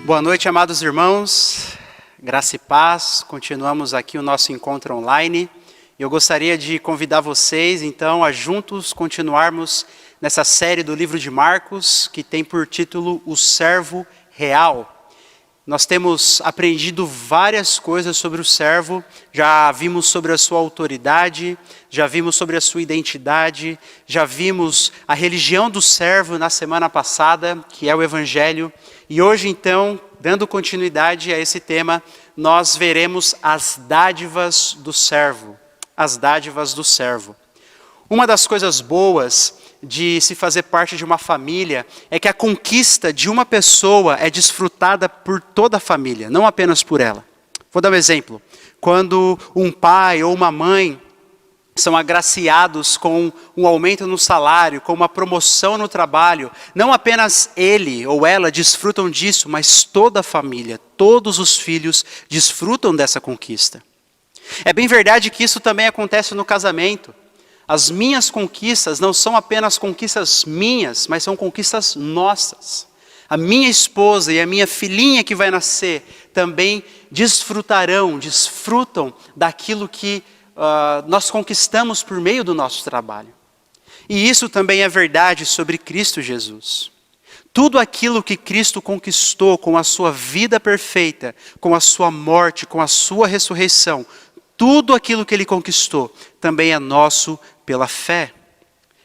Boa noite, amados irmãos, graça e paz. Continuamos aqui o nosso encontro online. Eu gostaria de convidar vocês, então, a juntos continuarmos nessa série do livro de Marcos, que tem por título O Servo Real. Nós temos aprendido várias coisas sobre o servo, já vimos sobre a sua autoridade, já vimos sobre a sua identidade, já vimos a religião do servo na semana passada, que é o Evangelho. E hoje, então, dando continuidade a esse tema, nós veremos as dádivas do servo. As dádivas do servo. Uma das coisas boas de se fazer parte de uma família é que a conquista de uma pessoa é desfrutada por toda a família, não apenas por ela. Vou dar um exemplo. Quando um pai ou uma mãe são agraciados com um aumento no salário, com uma promoção no trabalho, não apenas ele ou ela desfrutam disso, mas toda a família, todos os filhos desfrutam dessa conquista. É bem verdade que isso também acontece no casamento. As minhas conquistas não são apenas conquistas minhas, mas são conquistas nossas. A minha esposa e a minha filhinha que vai nascer também desfrutam daquilo que nós conquistamos por meio do nosso trabalho. E isso também é verdade sobre Cristo Jesus. Tudo aquilo que Cristo conquistou com a sua vida perfeita, com a sua morte, com a sua ressurreição, tudo aquilo que ele conquistou também é nosso pela fé.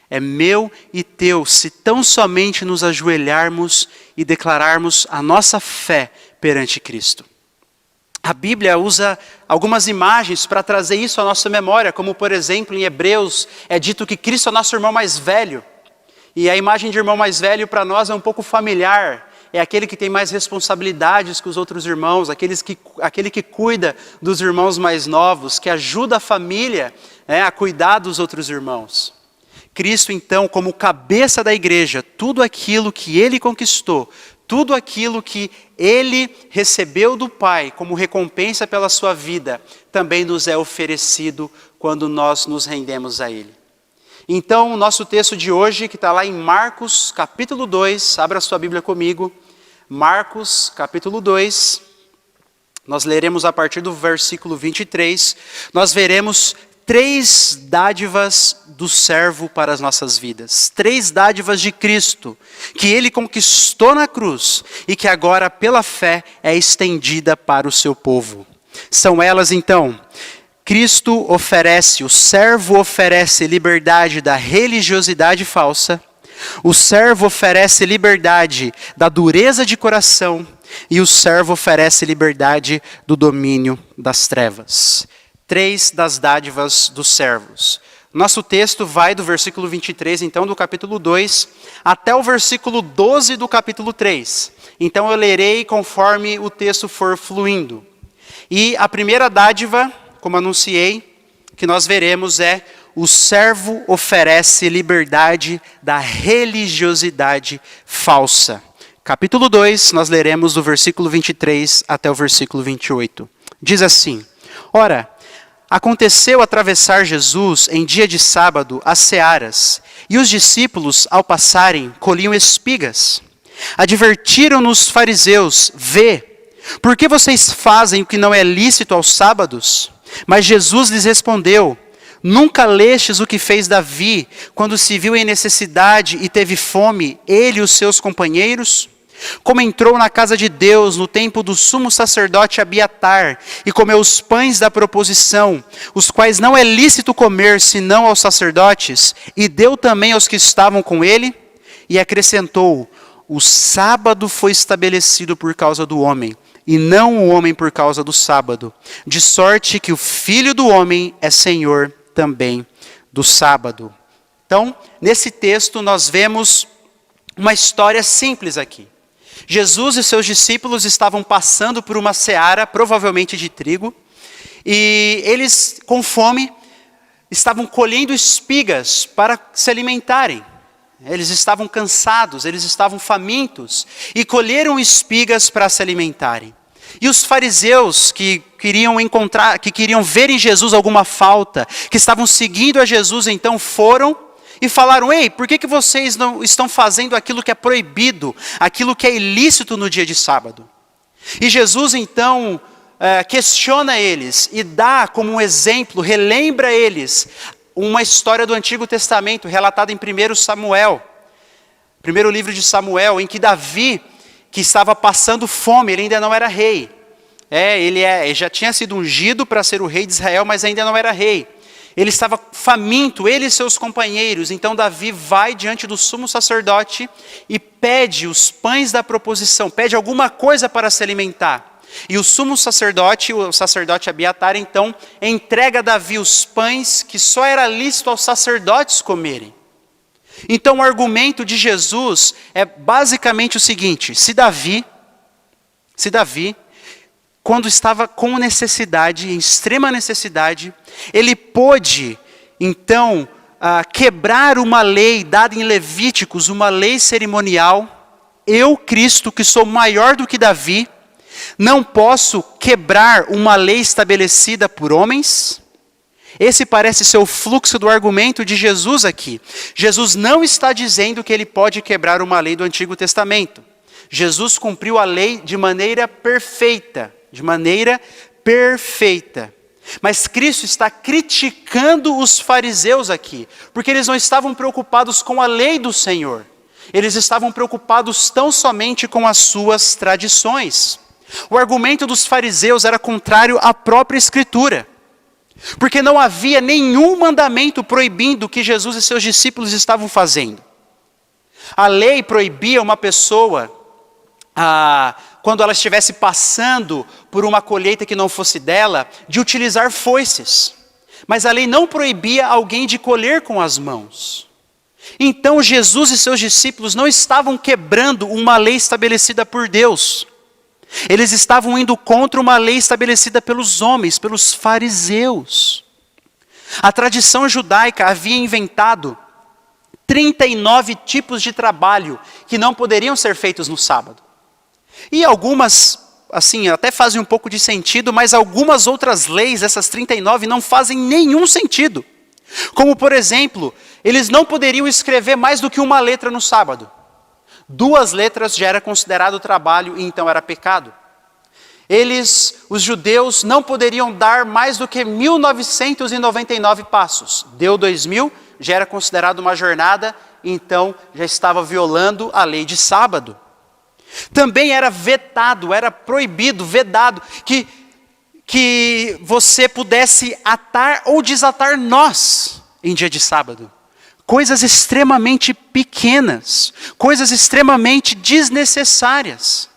É meu e teu, se tão somente nos ajoelharmos e declararmos a nossa fé perante Cristo. A Bíblia usa algumas imagens para trazer isso à nossa memória, como por exemplo em Hebreus é dito que Cristo é nosso irmão mais velho. E a imagem de irmão mais velho para nós é um pouco familiar. É aquele que tem mais responsabilidades que os outros irmãos, aquele que cuida dos irmãos mais novos, que ajuda a família a cuidar dos outros irmãos. Cristo, então, como cabeça da igreja, tudo aquilo que ele conquistou, tudo aquilo que ele recebeu do Pai como recompensa pela sua vida, também nos é oferecido quando nós nos rendemos a ele. Então, o nosso texto de hoje, que está lá em Marcos, capítulo 2, abra sua Bíblia comigo. Marcos, capítulo 2, nós leremos a partir do versículo 23. Nós veremos 3 dádivas do servo para as nossas vidas. 3 dádivas de Cristo, que ele conquistou na cruz e que agora, pela fé, é estendida para o seu povo. São elas, então: Cristo oferece, o servo oferece liberdade da religiosidade falsa, o servo oferece liberdade da dureza de coração e o servo oferece liberdade do domínio das trevas. 3 das dádivas dos servos. Nosso texto vai do versículo 23, então, do capítulo 2, até o versículo 12 do capítulo 3. Então eu lerei conforme o texto for fluindo. E a primeira dádiva, como anunciei, que nós veremos é: o servo oferece liberdade da religiosidade falsa. Capítulo 2, nós leremos do versículo 23 até o versículo 28. Diz assim: Ora, aconteceu atravessar Jesus em dia de sábado as searas, e os discípulos, ao passarem, colhiam espigas. Advertiram-nos os fariseus: Vê, por que vocês fazem o que não é lícito aos sábados? Mas Jesus lhes respondeu: Nunca lestes o que fez Davi, quando se viu em necessidade e teve fome, ele e os seus companheiros? Como entrou na casa de Deus no tempo do sumo sacerdote Abiatar, e comeu os pães da proposição, os quais não é lícito comer senão aos sacerdotes, e deu também aos que estavam com ele? E acrescentou: O sábado foi estabelecido por causa do homem, e não o homem por causa do sábado, de sorte que o Filho do homem é Senhor também do sábado. Então, nesse texto nós vemos uma história simples aqui. Jesus e seus discípulos estavam passando por uma seara, provavelmente de trigo, e eles, com fome, estavam colhendo espigas para se alimentarem. Eles estavam cansados, eles estavam famintos, e colheram espigas para se alimentarem. E os fariseus que queriam ver em Jesus alguma falta, que estavam seguindo a Jesus, então foram e falaram: ei, por que vocês não estão fazendo aquilo que é proibido, aquilo que é ilícito no dia de sábado? E Jesus então questiona eles e dá como um exemplo, relembra eles uma história do Antigo Testamento relatada em 1 Samuel, primeiro livro de Samuel, em que Davi, que estava passando fome, ele ainda não era rei. Ele já tinha sido ungido para ser o rei de Israel, mas ainda não era rei. Ele estava faminto, ele e seus companheiros. Então Davi vai diante do sumo sacerdote e pede os pães da proposição, pede alguma coisa para se alimentar. E o sumo sacerdote, o sacerdote Abiatar, então entrega a Davi os pães que só era lícito aos sacerdotes comerem. Então o argumento de Jesus é basicamente o seguinte: se Davi, quando estava com necessidade, em extrema necessidade, ele pôde, então, quebrar uma lei dada em Levíticos, uma lei cerimonial. Eu, Cristo, que sou maior do que Davi, não posso quebrar uma lei estabelecida por homens? Esse parece ser o fluxo do argumento de Jesus aqui. Jesus não está dizendo que ele pode quebrar uma lei do Antigo Testamento. Jesus cumpriu a lei de maneira perfeita. Mas Cristo está criticando os fariseus aqui, porque eles não estavam preocupados com a lei do Senhor. Eles estavam preocupados tão somente com as suas tradições. O argumento dos fariseus era contrário à própria Escritura, porque não havia nenhum mandamento proibindo o que Jesus e seus discípulos estavam fazendo. A lei proibia uma pessoa, quando ela estivesse passando por uma colheita que não fosse dela, de utilizar foices. Mas a lei não proibia alguém de colher com as mãos. Então Jesus e seus discípulos não estavam quebrando uma lei estabelecida por Deus. Eles estavam indo contra uma lei estabelecida pelos homens, pelos fariseus. A tradição judaica havia inventado 39 tipos de trabalho que não poderiam ser feitos no sábado. E algumas, assim, até fazem um pouco de sentido, mas algumas outras leis, essas 39, não fazem nenhum sentido. Como, por exemplo, eles não poderiam escrever mais do que uma letra no sábado. 2 letras já era considerado trabalho e então era pecado. Os judeus, não poderiam dar mais do que 1999 passos. Deu 2000, já era considerado uma jornada, então já estava violando a lei de sábado. Também era vetado, era proibido, vedado, que você pudesse atar ou desatar nós em dia de sábado. Coisas extremamente pequenas, coisas extremamente desnecessárias.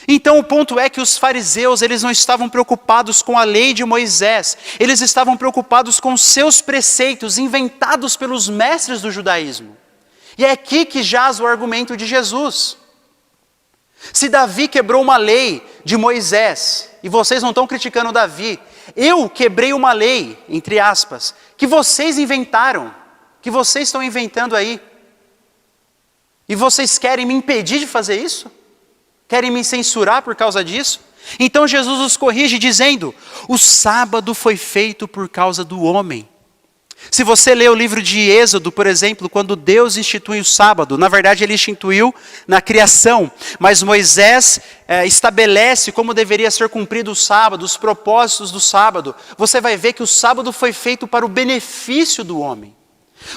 Então o ponto é que os fariseus, eles não estavam preocupados com a lei de Moisés, eles estavam preocupados com seus preceitos inventados pelos mestres do judaísmo. E é aqui que jaz o argumento de Jesus. Se Davi quebrou uma lei de Moisés, e vocês não estão criticando Davi, eu quebrei uma lei, entre aspas, que vocês inventaram, que vocês estão inventando aí. E vocês querem me impedir de fazer isso? Querem me censurar por causa disso? Então Jesus os corrige dizendo: o sábado foi feito por causa do homem. Se você ler o livro de Êxodo, por exemplo, quando Deus institui o sábado, na verdade ele instituiu na criação, mas Moisés estabelece como deveria ser cumprido o sábado, os propósitos do sábado. Você vai ver que o sábado foi feito para o benefício do homem.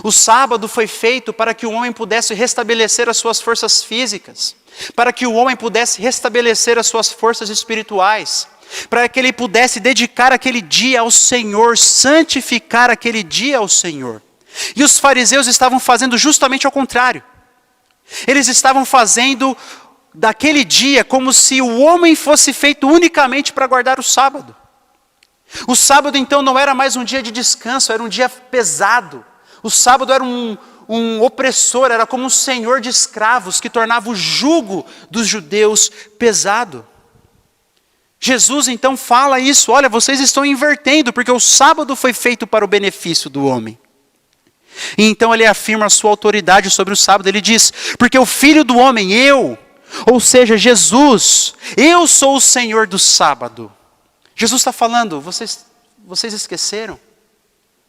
O sábado foi feito para que o homem pudesse restabelecer as suas forças físicas, para que o homem pudesse restabelecer as suas forças espirituais, para que ele pudesse dedicar aquele dia ao Senhor, santificar aquele dia ao Senhor. E os fariseus estavam fazendo justamente ao contrário. Eles estavam fazendo daquele dia como se o homem fosse feito unicamente para guardar o sábado. O sábado então não era mais um dia de descanso, era um dia pesado. O sábado era um opressor, era como um senhor de escravos que tornava o jugo dos judeus pesado. Jesus então fala isso: olha, vocês estão invertendo, porque o sábado foi feito para o benefício do homem. E então ele afirma a sua autoridade sobre o sábado, ele diz: porque o Filho do Homem, eu, Ou seja, Jesus, eu sou o Senhor do sábado. Jesus está falando, vocês esqueceram?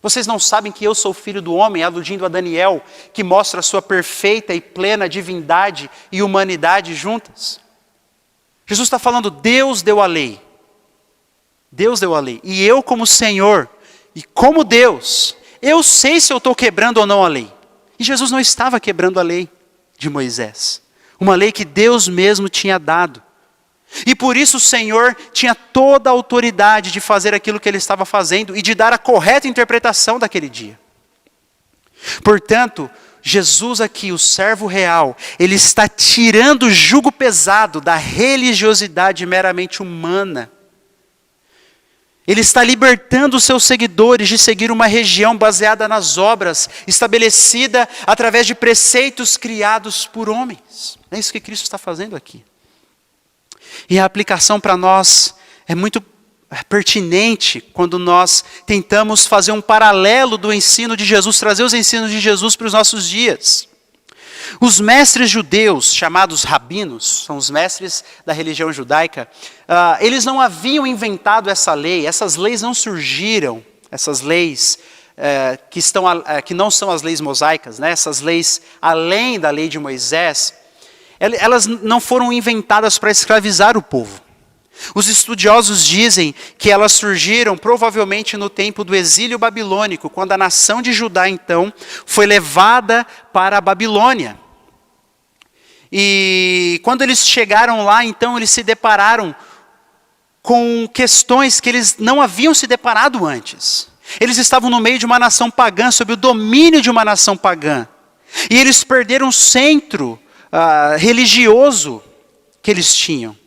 Vocês não sabem que eu sou o Filho do Homem, aludindo a Daniel, que mostra a sua perfeita e plena divindade e humanidade juntas? Jesus está falando, Deus deu a lei. Deus deu a lei. E eu como Senhor, e como Deus, eu sei se eu estou quebrando ou não a lei. E Jesus não estava quebrando a lei de Moisés. Uma lei que Deus mesmo tinha dado. E por isso o Senhor tinha toda a autoridade de fazer aquilo que ele estava fazendo e de dar a correta interpretação daquele dia. Portanto, Jesus aqui, o servo real, ele está tirando o jugo pesado da religiosidade meramente humana. Ele está libertando os seus seguidores de seguir uma religião baseada nas obras, estabelecida através de preceitos criados por homens. É isso que Cristo está fazendo aqui. E a aplicação para nós é muito pertinente quando nós tentamos fazer um paralelo do ensino de Jesus, trazer os ensinos de Jesus para os nossos dias. Os mestres judeus, chamados rabinos, são os mestres da religião judaica, eles não haviam inventado essa lei, essas leis não surgiram, essas leis que não são as leis mosaicas, né? Essas leis além da lei de Moisés, elas não foram inventadas para escravizar o povo. Os estudiosos dizem que elas surgiram provavelmente no tempo do exílio babilônico, quando a nação de Judá, então, foi levada para a Babilônia. E quando eles chegaram lá, então, eles se depararam com questões que eles não haviam se deparado antes. Eles estavam no meio de uma nação pagã, sob o domínio de uma nação pagã. E eles perderam o centro religioso que eles tinham.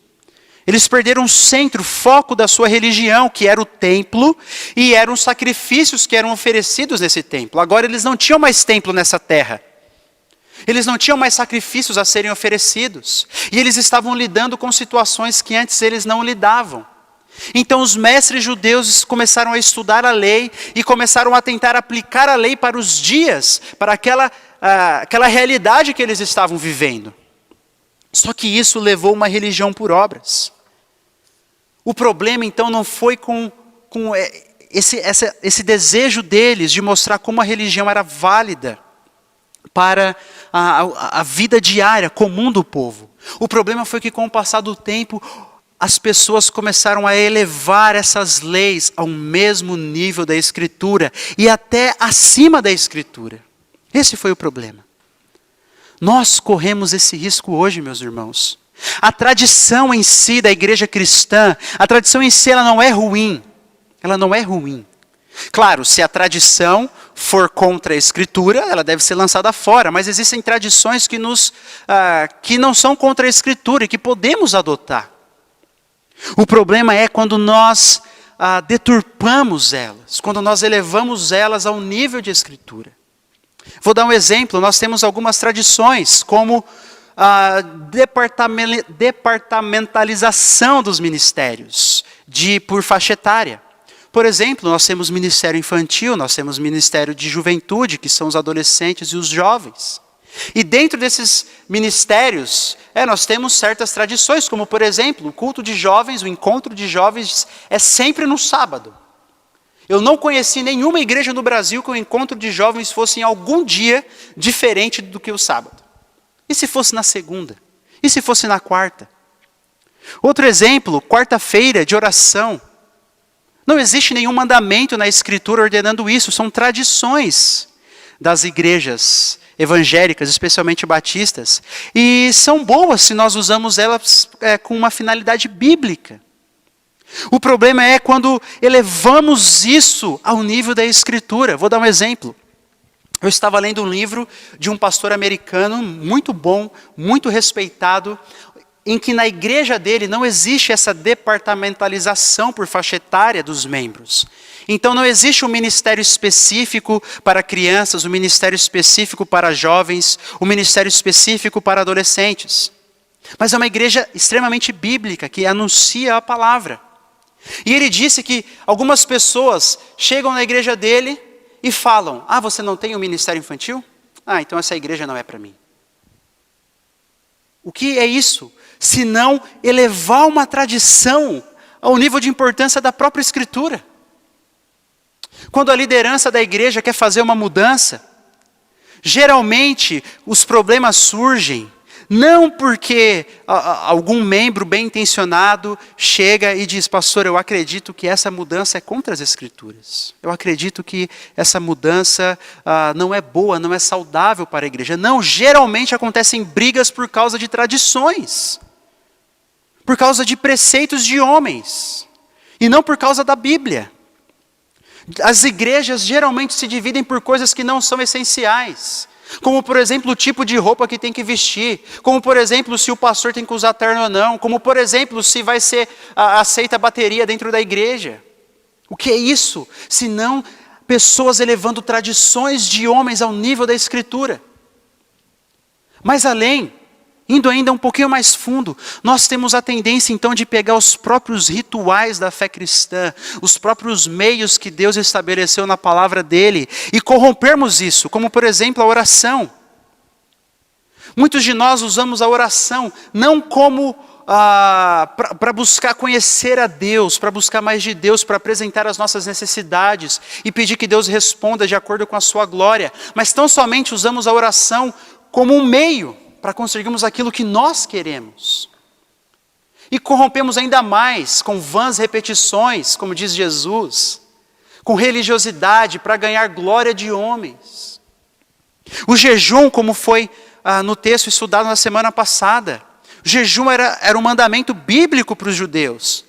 Eles perderam o centro, o foco da sua religião, que era o templo, e eram os sacrifícios que eram oferecidos nesse templo. Agora eles não tinham mais templo nessa terra. Eles não tinham mais sacrifícios a serem oferecidos. E eles estavam lidando com situações que antes eles não lidavam. Então os mestres judeus começaram a estudar a lei e começaram a tentar aplicar a lei para os dias, para aquela realidade que eles estavam vivendo. Só que isso levou uma religião por obras. O problema então não foi com esse desejo deles de mostrar como a religião era válida para a vida diária, comum do povo. O problema foi que com o passar do tempo, as pessoas começaram a elevar essas leis ao mesmo nível da Escritura e até acima da Escritura. Esse foi o problema. Nós corremos esse risco hoje, meus irmãos. A tradição em si da igreja cristã, a tradição em si ela não é ruim. Ela não é ruim. Claro, se a tradição for contra a Escritura, ela deve ser lançada fora. Mas existem tradições que não são contra a Escritura e que podemos adotar. O problema é quando nós deturpamos elas, quando nós elevamos elas ao nível de Escritura. Vou dar um exemplo, nós temos algumas tradições, como a departamentalização dos ministérios, por faixa etária. Por exemplo, nós temos ministério infantil, nós temos ministério de juventude, que são os adolescentes e os jovens. E dentro desses ministérios, nós temos certas tradições, como por exemplo, o culto de jovens, o encontro de jovens é sempre no sábado. Eu não conheci nenhuma igreja no Brasil que o encontro de jovens fosse em algum dia diferente do que o sábado. E se fosse na segunda? E se fosse na quarta? Outro exemplo, quarta-feira de oração. Não existe nenhum mandamento na Escritura ordenando isso, são tradições das igrejas evangélicas, especialmente batistas. E são boas se nós usamos elas com uma finalidade bíblica. O problema é quando elevamos isso ao nível da Escritura. Vou dar um exemplo. Eu estava lendo um livro de um pastor americano, muito bom, muito respeitado, em que na igreja dele não existe essa departamentalização por faixa etária dos membros. Então não existe um ministério específico para crianças, um ministério específico para jovens, um ministério específico para adolescentes. Mas é uma igreja extremamente bíblica, que anuncia a palavra. E ele disse que algumas pessoas chegam na igreja dele e falam: você não tem um ministério infantil? Então essa igreja não é para mim. O que é isso? Se não elevar uma tradição ao nível de importância da própria Escritura. Quando a liderança da igreja quer fazer uma mudança, geralmente os problemas surgem não porque algum membro bem intencionado chega e diz: pastor, eu acredito que essa mudança é contra as Escrituras. Eu acredito que essa mudança não é boa, não é saudável para a igreja. Não, geralmente acontecem brigas por causa de tradições, por causa de preceitos de homens, e não por causa da Bíblia. As igrejas geralmente se dividem por coisas que não são essenciais. Como, por exemplo, o tipo de roupa que tem que vestir. Como, por exemplo, se o pastor tem que usar terno ou não. Como, por exemplo, se vai ser aceita a bateria dentro da igreja. O que é isso? Se não pessoas elevando tradições de homens ao nível da Escritura. Mais além, indo ainda um pouquinho mais fundo, nós temos a tendência então de pegar os próprios rituais da fé cristã, os próprios meios que Deus estabeleceu na palavra dele, e corrompermos isso, como por exemplo a oração. Muitos de nós usamos a oração não como para buscar conhecer a Deus, para buscar mais de Deus, para apresentar as nossas necessidades e pedir que Deus responda de acordo com a sua glória, mas tão somente usamos a oração como um meio para conseguirmos aquilo que nós queremos. E corrompemos ainda mais com vãs repetições, como diz Jesus, com religiosidade para ganhar glória de homens. O jejum, como foi no texto estudado na semana passada, o jejum era um mandamento bíblico para os judeus,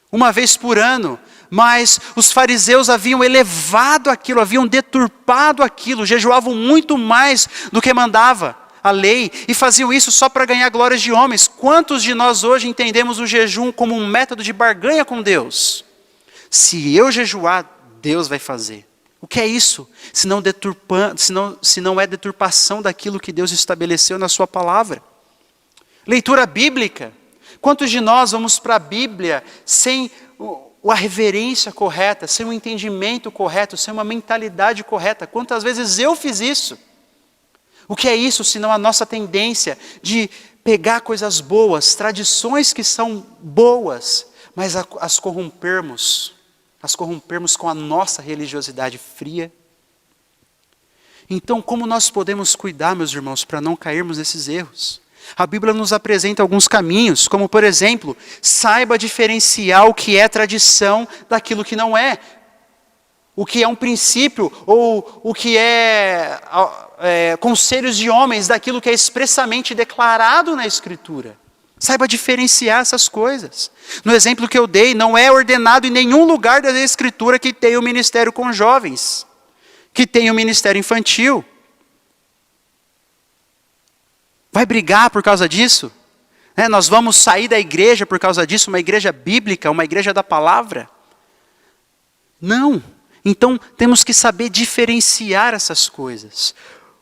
uma vez por ano, mas os fariseus haviam elevado aquilo, haviam deturpado aquilo, jejuavam muito mais do que mandava a lei, e faziam isso só para ganhar glórias de homens. Quantos de nós hoje entendemos o jejum como um método de barganha com Deus? Se eu jejuar, Deus vai fazer. O que é isso? Se não é deturpação daquilo que Deus estabeleceu na sua palavra. Leitura bíblica. Quantos de nós vamos para a Bíblia sem a reverência correta, sem o entendimento correto, sem uma mentalidade correta? Quantas vezes eu fiz isso? O que é isso, senão a nossa tendência de pegar coisas boas, tradições que são boas, mas as corrompermos com a nossa religiosidade fria? Então, como nós podemos cuidar, meus irmãos, para não cairmos nesses erros? A Bíblia nos apresenta alguns caminhos, como por exemplo, saiba diferenciar o que é tradição daquilo que não é. O que é um princípio ou o que é conselhos de homens daquilo que é expressamente declarado na Escritura. Saiba diferenciar essas coisas. No exemplo que eu dei, não é ordenado em nenhum lugar da Escritura que tenha o ministério com jovens, que tenha o ministério infantil. Vai brigar por causa disso? Nós vamos sair da igreja por causa disso, uma igreja bíblica, uma igreja da palavra? Não. Então, temos que saber diferenciar essas coisas.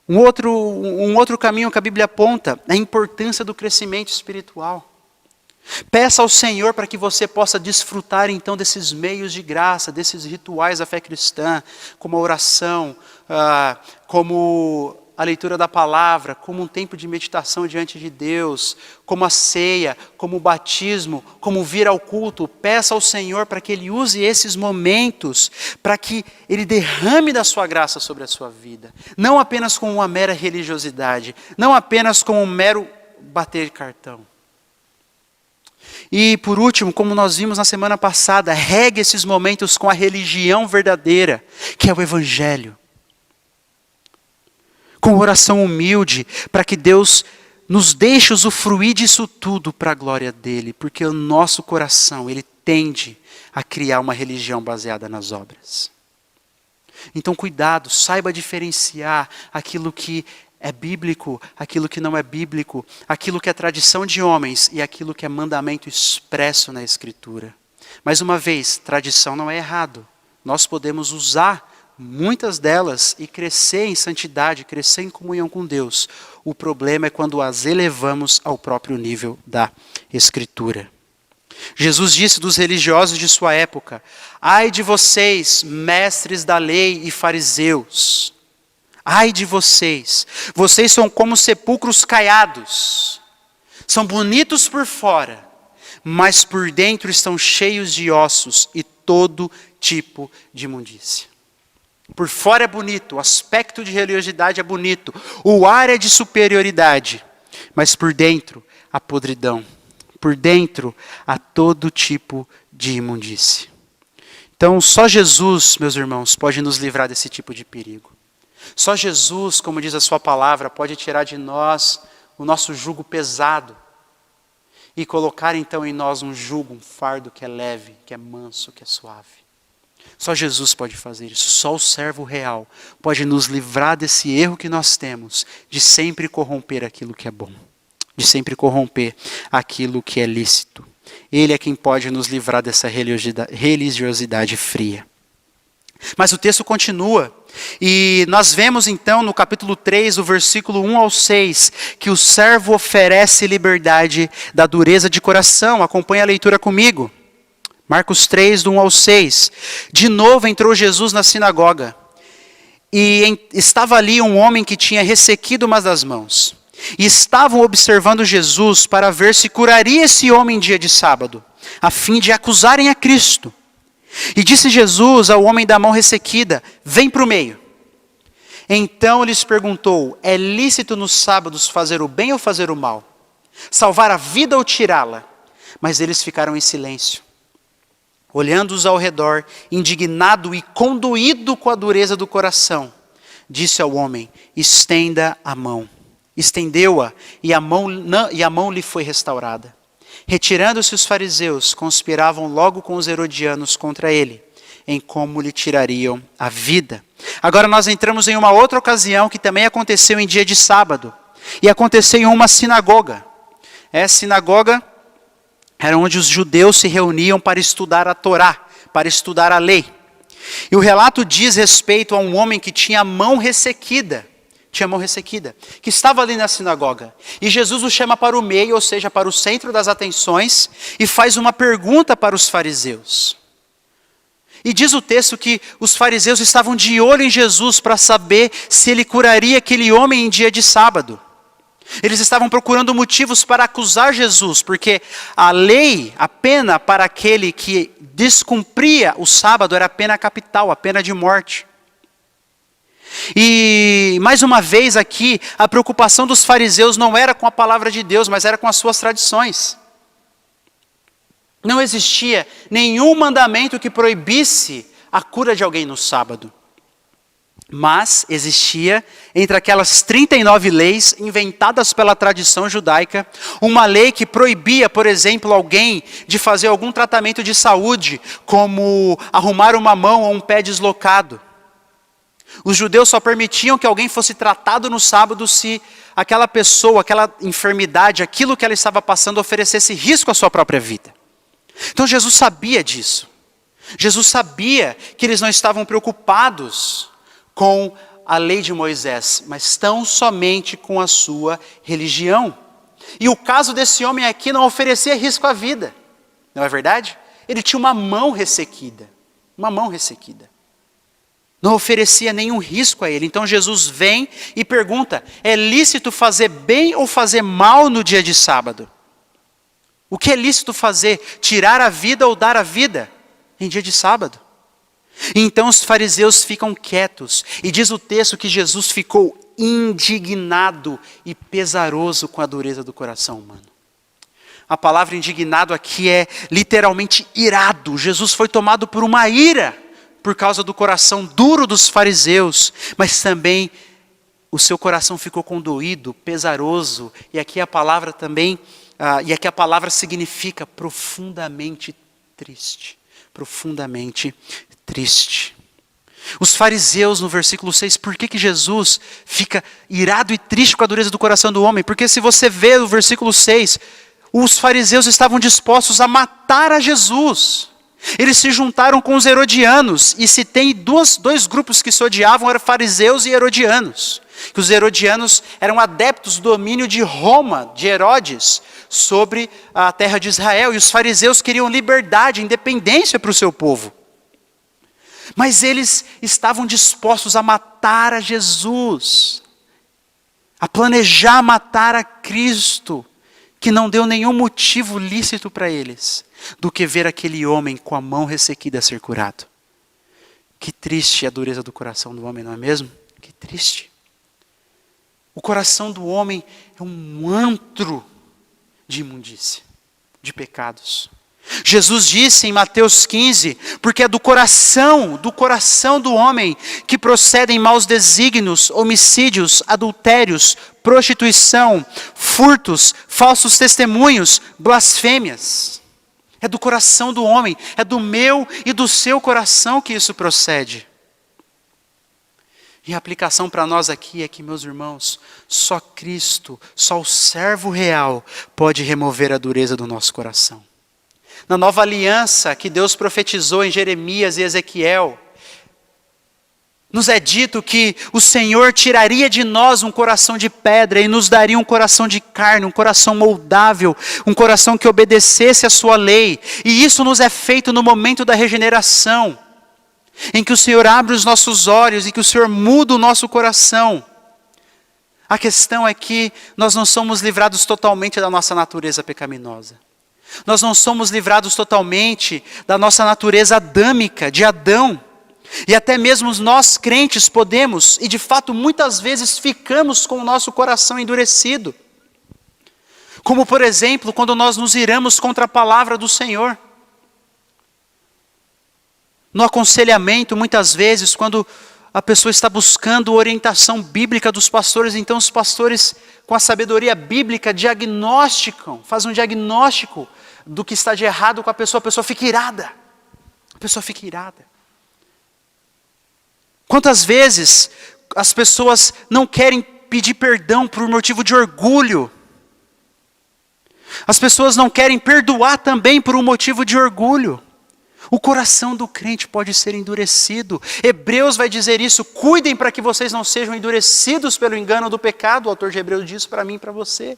Um outro caminho que a Bíblia aponta é a importância do crescimento espiritual. Peça ao Senhor para que você possa desfrutar então desses meios de graça, desses rituais da fé cristã, como a oração, como a leitura da palavra, como um tempo de meditação diante de Deus, como a ceia, como o batismo, como vir ao culto. Peça ao Senhor para que Ele use esses momentos, para que Ele derrame da sua graça sobre a sua vida. Não apenas com uma mera religiosidade, não apenas com um mero bater cartão. E por último, como nós vimos na semana passada, regue esses momentos com a religião verdadeira, que é o Evangelho. Com oração humilde, para que Deus nos deixe usufruir disso tudo para a glória dEle, porque o nosso coração, ele tende a criar uma religião baseada nas obras. Então cuidado, saiba diferenciar aquilo que é bíblico, aquilo que não é bíblico, aquilo que é tradição de homens e aquilo que é mandamento expresso na Escritura. Mais uma vez, tradição não é errado. Nós podemos usar muitas delas e crescer em santidade, crescer em comunhão com Deus. O problema é quando as elevamos ao próprio nível da Escritura. Jesus disse dos religiosos de sua época: ai de vocês, mestres da lei e fariseus. Ai de vocês, vocês são como sepulcros caiados. São bonitos por fora, mas por dentro estão cheios de ossos e todo tipo de imundícia. Por fora é bonito, o aspecto de religiosidade é bonito, o ar é de superioridade, mas por dentro há podridão. Por dentro há todo tipo de imundície. Então, só Jesus, meus irmãos, pode nos livrar desse tipo de perigo. Só Jesus, como diz a sua palavra, pode tirar de nós o nosso jugo pesado e colocar então em nós um jugo, um fardo que é leve, que é manso, que é suave. Só Jesus pode fazer isso. Só o servo real pode nos livrar desse erro que nós temos de sempre corromper aquilo que é bom, de sempre corromper aquilo que é lícito. Ele é quem pode nos livrar dessa religiosidade fria. Mas o texto continua, e nós vemos então no capítulo 3, o versículo 1 ao 6, que o servo oferece liberdade da dureza de coração. Acompanhe a leitura comigo. Marcos 3, do 1 ao 6. De novo entrou Jesus na sinagoga, e estava ali um homem que tinha ressequido uma das mãos. E estavam observando Jesus para ver se curaria esse homem em dia de sábado, a fim de acusarem a Cristo. E disse Jesus ao homem da mão ressequida: vem para o meio. Então lhes perguntou: é lícito nos sábados fazer o bem ou fazer o mal? Salvar a vida ou tirá-la? Mas eles ficaram em silêncio. Olhando-os ao redor, indignado e condoído com a dureza do coração, disse ao homem: estenda a mão. Estendeu-a e a mão lhe foi restaurada. Retirando-se os fariseus, conspiravam logo com os herodianos contra ele, em como lhe tirariam a vida. Agora nós entramos em uma outra ocasião que também aconteceu em dia de sábado. E aconteceu em uma sinagoga. Essa sinagoga era onde os judeus se reuniam para estudar a Torá, para estudar a lei. E o relato diz respeito a um homem que tinha a mão ressequida. Que estava ali na sinagoga. E Jesus o chama para o meio, ou seja, para o centro das atenções, e faz uma pergunta para os fariseus. E diz o texto que os fariseus estavam de olho em Jesus para saber se ele curaria aquele homem em dia de sábado. Eles estavam procurando motivos para acusar Jesus, porque a lei, a pena para aquele que descumpria o sábado era a pena capital, a pena de morte. E, mais uma vez aqui, a preocupação dos fariseus não era com a palavra de Deus, mas era com as suas tradições. Não existia nenhum mandamento que proibisse a cura de alguém no sábado. Mas existia, entre aquelas 39 leis inventadas pela tradição judaica, uma lei que proibia, por exemplo, alguém de fazer algum tratamento de saúde, como arrumar uma mão ou um pé deslocado. Os judeus só permitiam que alguém fosse tratado no sábado se aquela pessoa, aquela enfermidade, aquilo que ela estava passando oferecesse risco à sua própria vida. Então Jesus sabia disso. Jesus sabia que eles não estavam preocupados com a lei de Moisés, mas tão somente com a sua religião. E o caso desse homem aqui não oferecia risco à vida. Não é verdade? Ele tinha uma mão ressequida. Uma mão ressequida. Não oferecia nenhum risco a ele. Então Jesus vem e pergunta: é lícito fazer bem ou fazer mal no dia de sábado? O que é lícito fazer? Tirar a vida ou dar a vida em dia de sábado? E então os fariseus ficam quietos. E diz o texto que Jesus ficou indignado e pesaroso com a dureza do coração humano. A palavra indignado aqui é literalmente irado. Jesus foi tomado por uma ira por causa do coração duro dos fariseus, mas também o seu coração ficou condoído, pesaroso, e aqui a palavra também, aqui a palavra significa profundamente triste, profundamente triste. Os fariseus, no versículo 6, por que Jesus fica irado e triste com a dureza do coração do homem? Porque se você vê o versículo 6, os fariseus estavam dispostos a matar a Jesus. Eles se juntaram com os herodianos, e se tem dois grupos que se odiavam, eram fariseus e herodianos. Que os herodianos eram adeptos do domínio de Roma, de Herodes, sobre a terra de Israel, e os fariseus queriam liberdade, independência para o seu povo. Mas eles estavam dispostos a matar a Jesus, a planejar matar a Cristo, que não deu nenhum motivo lícito para eles, do que ver aquele homem com a mão ressequida ser curado. Que triste a dureza do coração do homem, não é mesmo? Que triste. O coração do homem é um antro de imundícia, de pecados. Jesus disse em Mateus 15, porque é do coração do homem que procedem maus desígnios, homicídios, adultérios, prostituição, furtos, falsos testemunhos, blasfêmias. É do coração do homem, é do meu e do seu coração que isso procede. E a aplicação para nós aqui é que, meus irmãos, só Cristo, só o servo real pode remover a dureza do nosso coração. Na nova aliança que Deus profetizou em Jeremias e Ezequiel, nos é dito que o Senhor tiraria de nós um coração de pedra e nos daria um coração de carne, um coração moldável, um coração que obedecesse a sua lei. E isso nos é feito no momento da regeneração, em que o Senhor abre os nossos olhos e que o Senhor muda o nosso coração. A questão é que nós não somos livrados totalmente da nossa natureza pecaminosa. Nós não somos livrados totalmente da nossa natureza adâmica, de Adão. E até mesmo nós crentes podemos, e de fato muitas vezes ficamos com o nosso coração endurecido. Como por exemplo, quando nós nos iramos contra a palavra do Senhor. No aconselhamento, muitas vezes, quando a pessoa está buscando orientação bíblica dos pastores, então os pastores, com a sabedoria bíblica, diagnosticam, fazem um diagnóstico do que está de errado com a pessoa fica irada. A pessoa fica irada. Quantas vezes as pessoas não querem pedir perdão por motivo de orgulho? As pessoas não querem perdoar também por um motivo de orgulho. O coração do crente pode ser endurecido. Hebreus vai dizer isso. Cuidem para que vocês não sejam endurecidos pelo engano do pecado. O autor de Hebreus diz para mim e para você.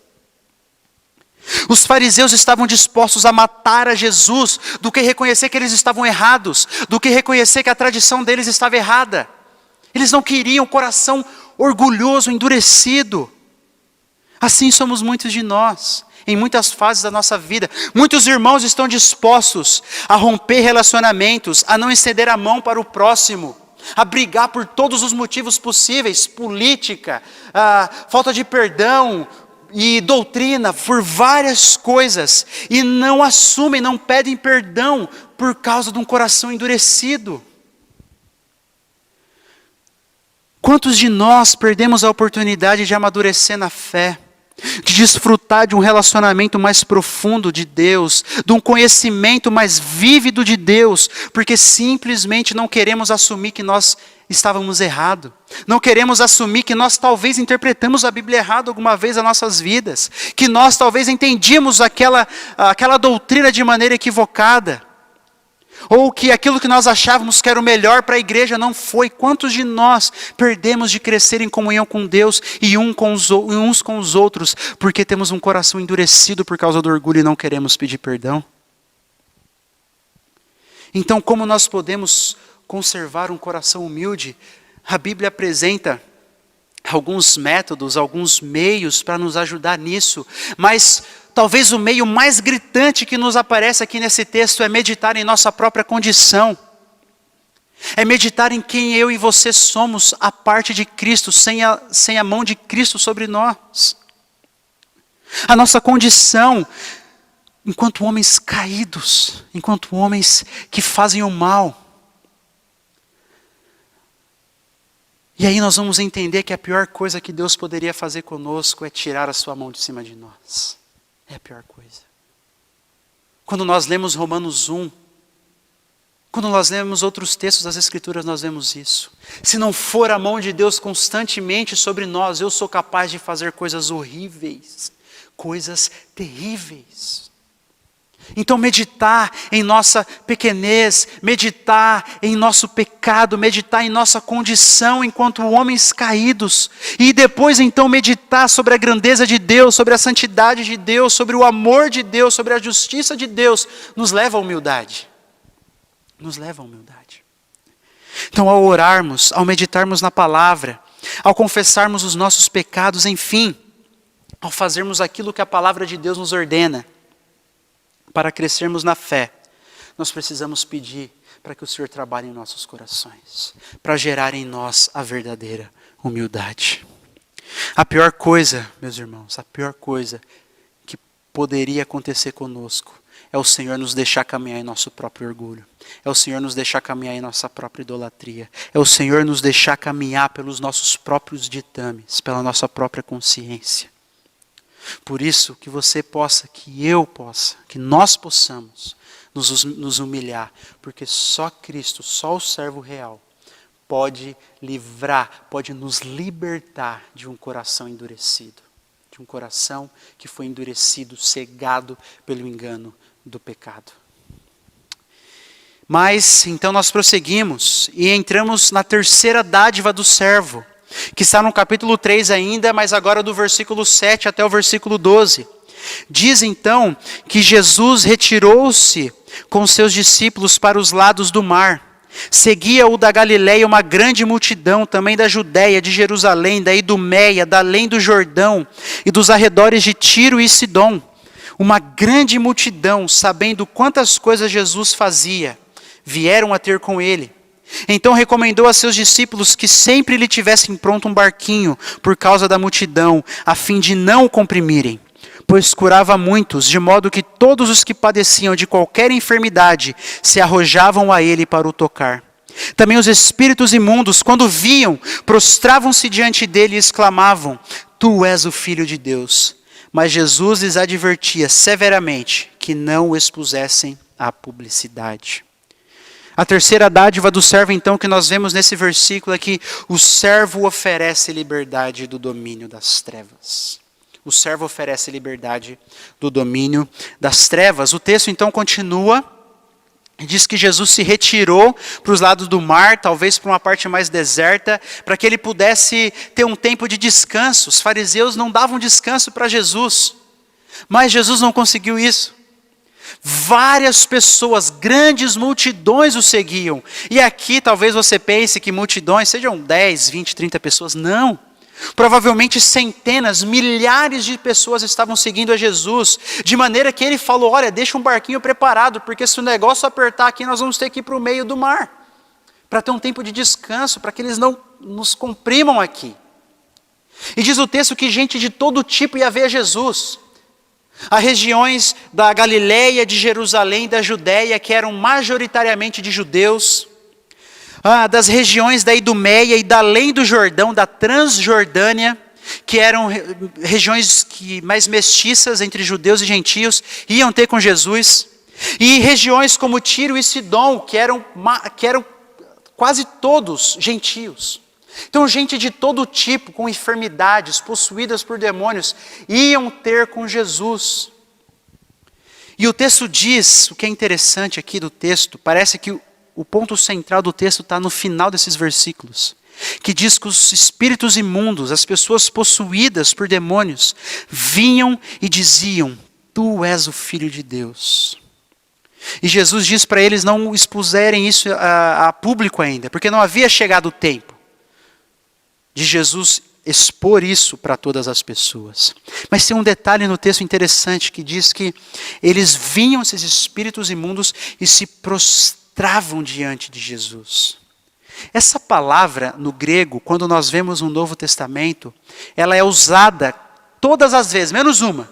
Os fariseus estavam dispostos a matar a Jesus do que reconhecer que eles estavam errados, do que reconhecer que a tradição deles estava errada. Eles não queriam um coração orgulhoso, endurecido. Assim somos muitos de nós, em muitas fases da nossa vida. Muitos irmãos estão dispostos a romper relacionamentos, a não estender a mão para o próximo, a brigar por todos os motivos possíveis, política, falta de perdão e doutrina, por várias coisas, e não assumem, não pedem perdão por causa de um coração endurecido. Quantos de nós perdemos a oportunidade de amadurecer na fé, de desfrutar de um relacionamento mais profundo de Deus, de um conhecimento mais vívido de Deus, porque simplesmente não queremos assumir que nós estávamos errados, não queremos assumir que nós talvez interpretamos a Bíblia errado alguma vez nas nossas vidas, que nós talvez entendíamos aquela doutrina de maneira equivocada, ou que aquilo que nós achávamos que era o melhor para a igreja não foi. Quantos de nós perdemos de crescer em comunhão com Deus e uns com os outros, porque temos um coração endurecido por causa do orgulho e não queremos pedir perdão? Então, como nós podemos conservar um coração humilde? A Bíblia apresenta alguns métodos, alguns meios para nos ajudar nisso, mas talvez o meio mais gritante que nos aparece aqui nesse texto é meditar em nossa própria condição. É meditar em quem eu e você somos a parte de Cristo, sem a mão de Cristo sobre nós. A nossa condição enquanto homens caídos, enquanto homens que fazem o mal. E aí nós vamos entender que a pior coisa que Deus poderia fazer conosco é tirar a sua mão de cima de nós. É a pior coisa. Quando nós lemos Romanos 1, quando nós lemos outros textos das Escrituras, nós vemos isso. Se não for a mão de Deus constantemente sobre nós, eu sou capaz de fazer coisas horríveis, coisas terríveis. Então meditar em nossa pequenez, meditar em nosso pecado, meditar em nossa condição enquanto homens caídos, e depois então meditar sobre a grandeza de Deus, sobre a santidade de Deus, sobre o amor de Deus, sobre a justiça de Deus, nos leva à humildade. Nos leva à humildade. Então ao orarmos, ao meditarmos na palavra, ao confessarmos os nossos pecados, enfim, ao fazermos aquilo que a palavra de Deus nos ordena, para crescermos na fé, nós precisamos pedir para que o Senhor trabalhe em nossos corações, para gerar em nós a verdadeira humildade. A pior coisa, meus irmãos, a pior coisa que poderia acontecer conosco é o Senhor nos deixar caminhar em nosso próprio orgulho. É o Senhor nos deixar caminhar em nossa própria idolatria. É o Senhor nos deixar caminhar pelos nossos próprios ditames, pela nossa própria consciência. Por isso, que você possa, que eu possa, que nós possamos nos humilhar, porque só Cristo, só o servo real, pode livrar, pode nos libertar de um coração endurecido, de um coração que foi endurecido, cegado pelo engano do pecado. Mas, então nós prosseguimos e entramos na terceira dádiva do servo, que está no capítulo 3 ainda, mas agora do versículo 7 até o versículo 12. Diz então que Jesus retirou-se com seus discípulos para os lados do mar. Seguia-o da Galiléia uma grande multidão, também da Judéia, de Jerusalém, da Idumeia, da além do Jordão e dos arredores de Tiro e Sidom. Uma grande multidão, sabendo quantas coisas Jesus fazia, vieram a ter com ele. Então recomendou a seus discípulos que sempre lhe tivessem pronto um barquinho por causa da multidão, a fim de não o comprimirem. Pois curava muitos, de modo que todos os que padeciam de qualquer enfermidade se arrojavam a ele para o tocar. Também os espíritos imundos, quando viam, prostravam-se diante dele e exclamavam: Tu és o Filho de Deus. Mas Jesus lhes advertia severamente que não o expusessem à publicidade. A terceira dádiva do servo, então, que nós vemos nesse versículo é que o servo oferece liberdade do domínio das trevas. O servo oferece liberdade do domínio das trevas. O texto, então, continua. Diz que Jesus se retirou para os lados do mar, talvez para uma parte mais deserta, para que ele pudesse ter um tempo de descanso. Os fariseus não davam descanso para Jesus, mas Jesus não conseguiu isso. Várias pessoas, grandes multidões o seguiam. E aqui talvez você pense que multidões sejam 10, 20, 30 pessoas. Não. Provavelmente centenas, milhares de pessoas estavam seguindo a Jesus, de maneira que ele falou: olha, deixa um barquinho preparado, porque se o negócio apertar aqui, nós vamos ter que ir para o meio do mar, para ter um tempo de descanso, para que eles não nos comprimam aqui. E diz o texto que gente de todo tipo ia ver Jesus. Há regiões da Galiléia, de Jerusalém, da Judéia, que eram majoritariamente de judeus, das regiões da Idumeia e da além do Jordão, da Transjordânia, que eram regiões mais mestiças entre judeus e gentios, iam ter com Jesus, e regiões como Tiro e Sidom, que eram quase todos gentios. Então gente de todo tipo, com enfermidades, possuídas por demônios, iam ter com Jesus. E o texto diz, o que é interessante aqui do texto, parece que o ponto central do texto está no final desses versículos, que diz que os espíritos imundos, as pessoas possuídas por demônios, vinham e diziam: Tu és o Filho de Deus. E Jesus diz para eles não expuserem isso a público ainda, porque não havia chegado o tempo de Jesus expor isso para todas as pessoas. Mas tem um detalhe no texto interessante que diz que eles vinham, esses espíritos imundos, e se prostravam diante de Jesus. Essa palavra no grego, quando nós vemos no Novo Testamento, ela é usada todas as vezes, menos uma.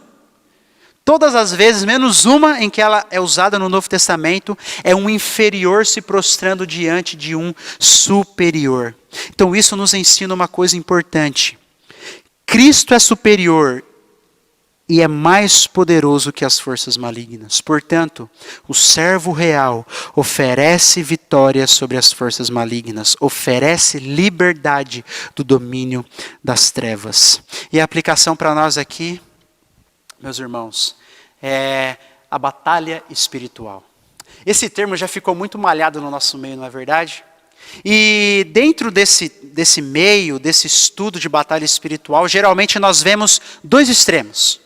Todas as vezes, menos uma em que ela é usada no Novo Testamento, é um inferior se prostrando diante de um superior. Então isso nos ensina uma coisa importante. Cristo é superior e é mais poderoso que as forças malignas. Portanto, o servo real oferece vitória sobre as forças malignas, oferece liberdade do domínio das trevas. E a aplicação para nós aqui, meus irmãos, é a batalha espiritual. Esse termo já ficou muito malhado no nosso meio, não é verdade? E dentro desse meio, desse estudo de batalha espiritual, geralmente nós vemos dois extremos.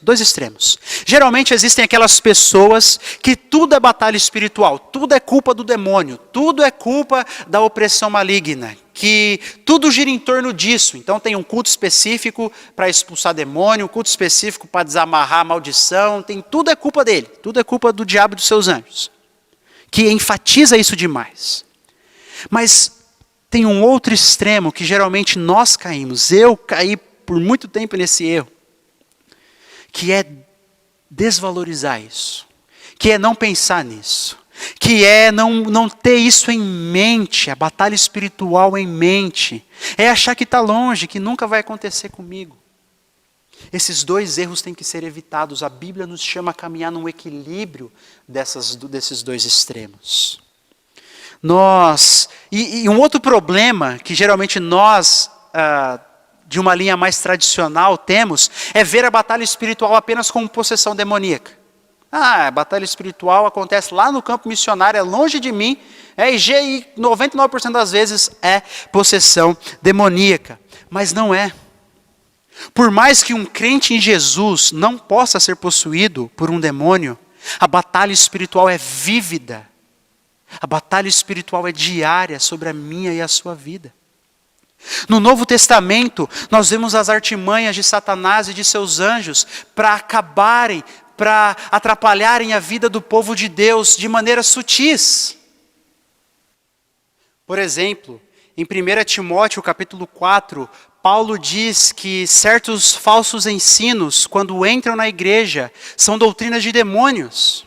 Geralmente existem aquelas pessoas que tudo é batalha espiritual, tudo é culpa do demônio, tudo é culpa da opressão maligna. que tudo gira em torno disso. Então tem um culto específico para expulsar demônio, um culto específico para desamarrar a maldição, tudo é culpa dele, tudo é culpa do diabo e dos seus anjos, que enfatiza isso demais. Mas tem um outro extremo que geralmente nós caímos, eu caí por muito tempo nesse erro, que é desvalorizar isso, que é não pensar nisso, que é não ter isso em mente, a batalha espiritual em mente, é achar que está longe, que nunca vai acontecer comigo. Esses dois erros têm que ser evitados. A Bíblia nos chama a caminhar num equilíbrio desses dois extremos. E um outro problema que geralmente nós, de uma linha mais tradicional, temos, é ver a batalha espiritual apenas como possessão demoníaca. A batalha espiritual acontece lá no campo missionário, é longe de mim, e 99% das vezes é possessão demoníaca. Mas não é. Por mais que um crente em Jesus não possa ser possuído por um demônio, a batalha espiritual é vívida. A batalha espiritual é diária sobre a minha e a sua vida. No Novo Testamento, nós vemos as artimanhas de Satanás e de seus anjos para acabarem, para atrapalharem a vida do povo de Deus de maneiras sutis. Por exemplo, em 1 Timóteo capítulo 4, Paulo diz que certos falsos ensinos, quando entram na igreja, são doutrinas de demônios.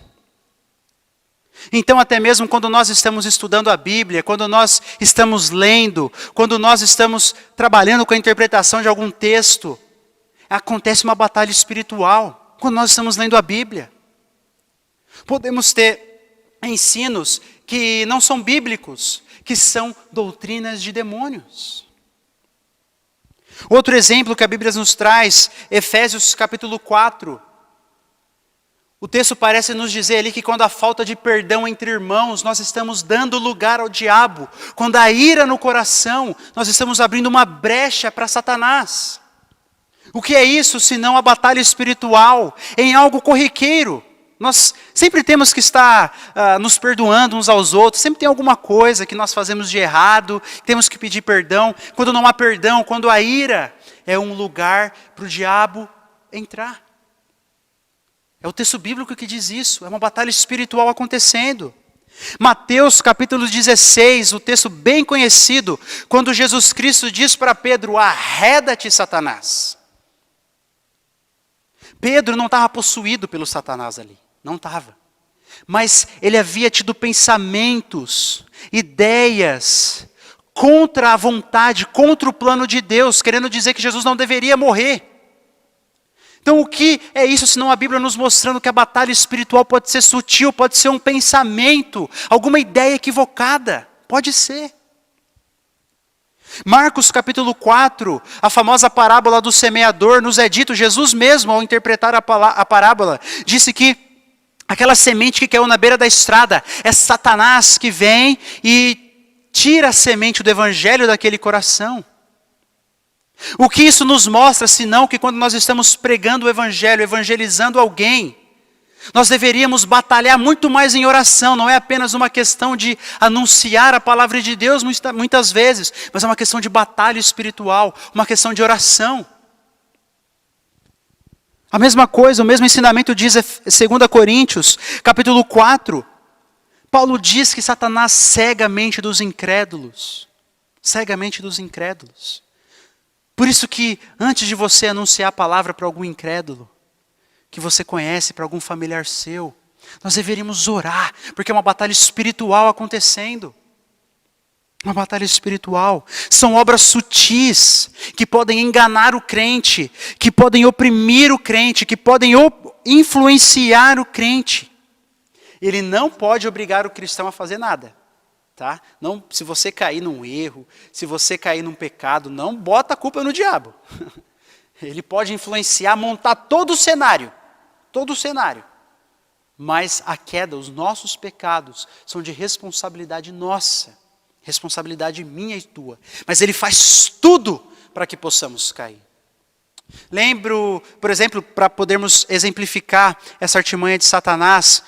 Então, até mesmo quando nós estamos estudando a Bíblia, quando nós estamos lendo, quando nós estamos trabalhando com a interpretação de algum texto, acontece uma batalha espiritual. Quando nós estamos lendo a Bíblia, podemos ter ensinos que não são bíblicos, que são doutrinas de demônios. Outro exemplo que a Bíblia nos traz, Efésios capítulo 4. O texto parece nos dizer ali que quando há falta de perdão entre irmãos, nós estamos dando lugar ao diabo. Quando há ira no coração, nós estamos abrindo uma brecha para Satanás. O que é isso, senão a batalha espiritual em algo corriqueiro? Nós sempre temos que estar nos perdoando uns aos outros, sempre tem alguma coisa que nós fazemos de errado, temos que pedir perdão. Quando não há perdão, quando há ira, é um lugar para o diabo entrar. É o texto bíblico que diz isso, é uma batalha espiritual acontecendo. Mateus capítulo 16, o texto bem conhecido, quando Jesus Cristo diz para Pedro, arreda-te, Satanás. Pedro não estava possuído pelo Satanás ali, não estava. Mas ele havia tido pensamentos, ideias, contra a vontade, contra o plano de Deus, querendo dizer que Jesus não deveria morrer. Então o que é isso, senão a Bíblia nos mostrando que a batalha espiritual pode ser sutil, pode ser um pensamento, alguma ideia equivocada, pode ser. Marcos capítulo 4, a famosa parábola do semeador, nos é dito, Jesus mesmo ao interpretar a parábola, disse que aquela semente que caiu na beira da estrada, é Satanás que vem e tira a semente do evangelho daquele coração. O que isso nos mostra, senão que quando nós estamos pregando o evangelho, evangelizando alguém, nós deveríamos batalhar muito mais em oração, não é apenas uma questão de anunciar a palavra de Deus muitas vezes, mas é uma questão de batalha espiritual, uma questão de oração. A mesma coisa, o mesmo ensinamento diz em 2 Coríntios, capítulo 4, Paulo diz que Satanás cega a mente dos incrédulos, cega a mente dos incrédulos. Por isso que antes de você anunciar a palavra para algum incrédulo, que você conhece, para algum familiar seu, nós deveríamos orar, porque é uma batalha espiritual acontecendo. Uma batalha espiritual. São obras sutis, que podem enganar o crente, que podem oprimir o crente, que podem influenciar o crente. Ele não pode obrigar o cristão a fazer nada. Tá? Não, se você cair num erro, se você cair num pecado, não bota a culpa no diabo. Ele pode influenciar, montar todo o cenário. Mas a queda, os nossos pecados, são de responsabilidade nossa. Responsabilidade minha e tua. Mas ele faz tudo para que possamos cair. Lembro, por exemplo, para podermos exemplificar essa artimanha de Satanás,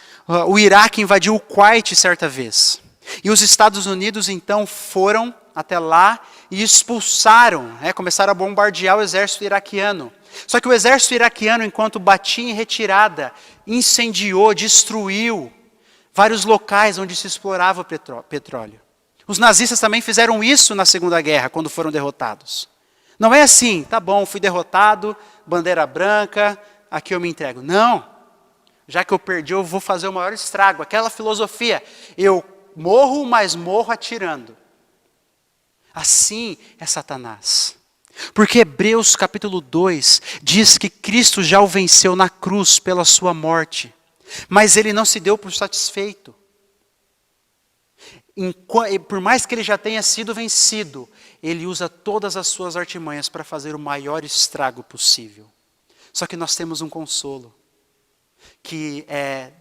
o Iraque invadiu o Kuwait certa vez. E os Estados Unidos, então, foram até lá e expulsaram, começaram a bombardear o exército iraquiano. Só que o exército iraquiano, enquanto batia em retirada, incendiou, destruiu vários locais onde se explorava o petróleo. Os nazistas também fizeram isso na Segunda Guerra, quando foram derrotados. Não é assim, tá bom, fui derrotado, bandeira branca, aqui eu me entrego. Não, já que eu perdi, eu vou fazer o maior estrago. Aquela filosofia, eu morro, mas morro atirando. Assim é Satanás. Porque Hebreus capítulo 2 diz que Cristo já o venceu na cruz pela sua morte. Mas ele não se deu por satisfeito. Por mais que ele já tenha sido vencido, ele usa todas as suas artimanhas para fazer o maior estrago possível. Só que nós temos um consolo, que é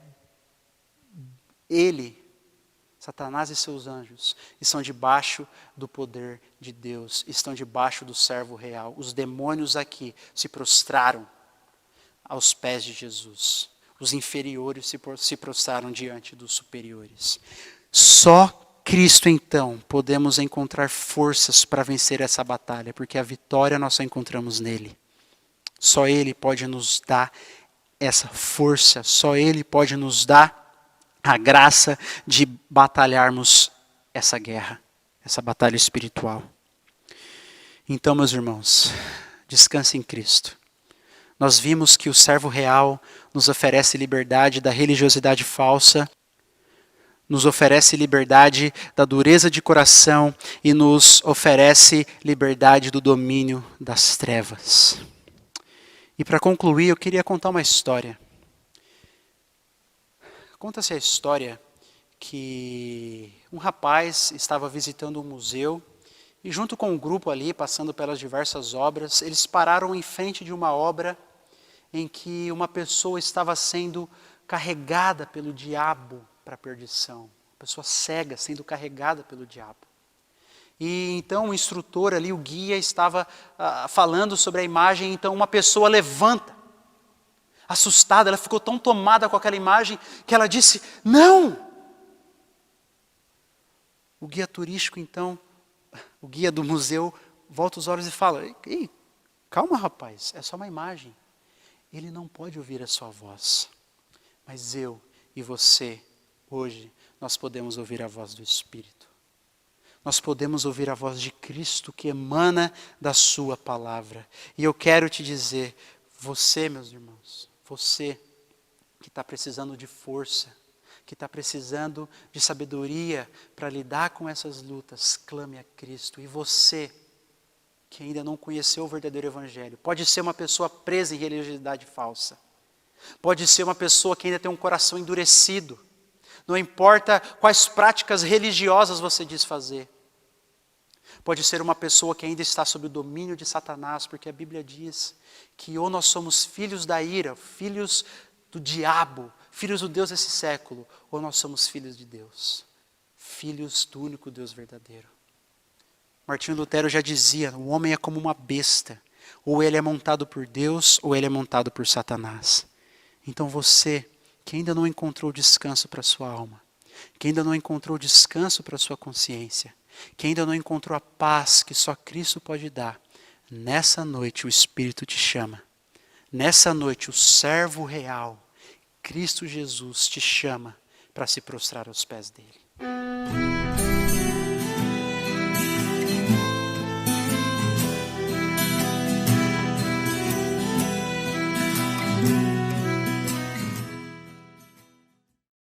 ele, Satanás e seus anjos, estão debaixo do poder de Deus, estão debaixo do servo real. Os demônios aqui se prostraram aos pés de Jesus. Os inferiores se prostraram diante dos superiores. Só Cristo, então, podemos encontrar forças para vencer essa batalha, porque a vitória nós só encontramos nele. Só Ele pode nos dar essa força, só Ele pode nos dar a graça de batalharmos essa guerra, essa batalha espiritual. Então, meus irmãos, descanse em Cristo. Nós vimos que o servo real nos oferece liberdade da religiosidade falsa, nos oferece liberdade da dureza de coração e nos oferece liberdade do domínio das trevas. E para concluir, eu queria contar uma história. Conta-se a história que um rapaz estava visitando um museu e junto com um grupo ali, passando pelas diversas obras, eles pararam em frente de uma obra em que uma pessoa estava sendo carregada pelo diabo para a perdição. Uma pessoa cega sendo carregada pelo diabo. E então o instrutor ali, o guia, estava falando sobre a imagem, então uma pessoa levanta, assustada, ela ficou tão tomada com aquela imagem que ela disse, não! O guia turístico então, o guia do museu, volta os olhos e fala, ei, calma rapaz, é só uma imagem. Ele não pode ouvir a sua voz, mas eu e você, hoje, nós podemos ouvir a voz do Espírito. Nós podemos ouvir a voz de Cristo que emana da sua palavra. E eu quero te dizer, você, meus irmãos, você que está precisando de força, que está precisando de sabedoria para lidar com essas lutas, clame a Cristo. E você que ainda não conheceu o verdadeiro Evangelho, pode ser uma pessoa presa em religiosidade falsa, pode ser uma pessoa que ainda tem um coração endurecido, não importa quais práticas religiosas você diz fazer. Pode ser uma pessoa que ainda está sob o domínio de Satanás, porque a Bíblia diz que ou nós somos filhos da ira, filhos do diabo, filhos do Deus desse século, ou nós somos filhos de Deus, filhos do único Deus verdadeiro. Martinho Lutero já dizia, o homem é como uma besta, ou ele é montado por Deus, ou ele é montado por Satanás. Então você, que ainda não encontrou descanso para a sua alma, que ainda não encontrou descanso para a sua consciência, que ainda não encontrou a paz que só Cristo pode dar, nessa noite o Espírito te chama. Nessa noite o servo real, Cristo Jesus, te chama para se prostrar aos pés dele.